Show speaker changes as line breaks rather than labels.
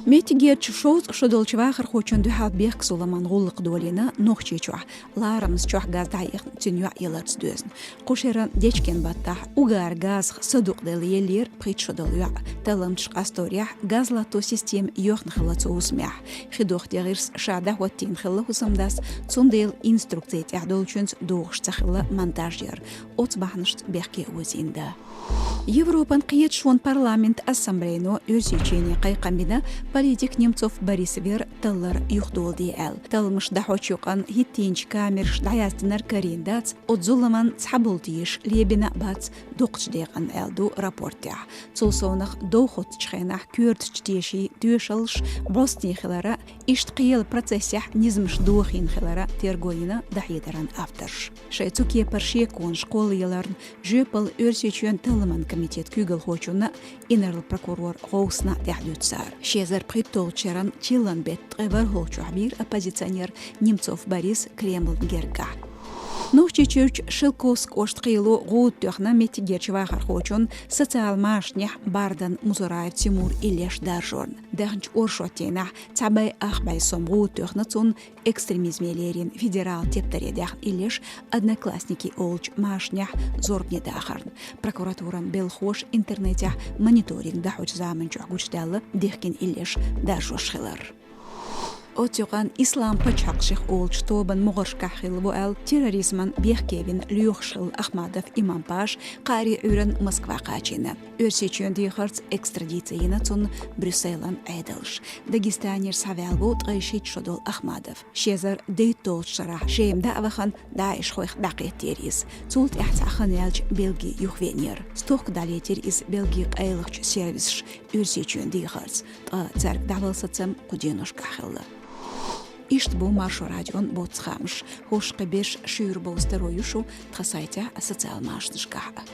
ميتيجيت شوز شدول شواخر خوشن دو حال بيخ سولمان غولق دولينا نوخشي شوح لارمز شوح غاز دايخ تنيو يلرز دوزن قوشيران ديشكين باتاح وغار غاز صدوق دليلير بخيت شدول يوع تلمش قاستوريح غاز لاتو سيستيم يوخ نخلطو اسميح خدوخ ديغيرس شاده واتين خلا حسمداس تسونديل انستركتيت اعدولشنز دوغش تخلا монтажер отбахнышт бехке өзинда. Европан қиет шон парламент ассамблейно өрсечени қайқамбина политик Немцов Борис Вер таллар юхдолди әл. Талмыш дахочуқан хиттинч камерш даястынар кариндац отзуламан цхабултиш лебина бац доқчдеған әлду рапортя. Цулсонах дохот чхенах күртчтеши дюшалш босни хилара ишт қиел процессях низмш духин хилара тергоина дахидаран авторш. Шайцуке паршекон школы еларн жөпал өрсечен талман комитет күгіл хочуна инерл прокурор ғоусна дәхдүтсар. Шезар притолчаран чилан бет ғывар холчуабир оппозиционер Немцов Борис Кремл герга. Нухчичуч Шилковск оштқилу ғуд төхна метигерчвахар хочун социал машнях бардан Музураев Тимур Илеш Даржорн. Дәхнч оршотенах цабай ахбай сом ғуд төхна цун экстремизмелерин федерал тептередях Илеш одноклассники олч машнях зоргне дахарн. Прокуратуран белхош интернетях мониторинг дахуч заменчух гучдалы дехкин Илеш Даржошхилар. Отюган ислам пачакших олч тобан мугыршкахил буэл терроризман бехкевин Люхшил Ахмадов Имампаш қари үрін Москва қачина. Өрсечен дихарц экстрадицияна цун Брюсселан айдалш. Дагестанер савелбу тғайшит шодол Ахмадов. Шезар дейтол шарах шеемда авахан даиш хойх дақеттериз. Цулт яхцахан ялч Белги юхвенер. Сток далетер из Белги айлыхч сервисш өрсечен дихарц. Та царк давалсацам куденушкахилла. Ишт бу маршо радион боцхамш. Хош қыбеш шүйір болсты ройушу тхасайтя социал машнышкаха.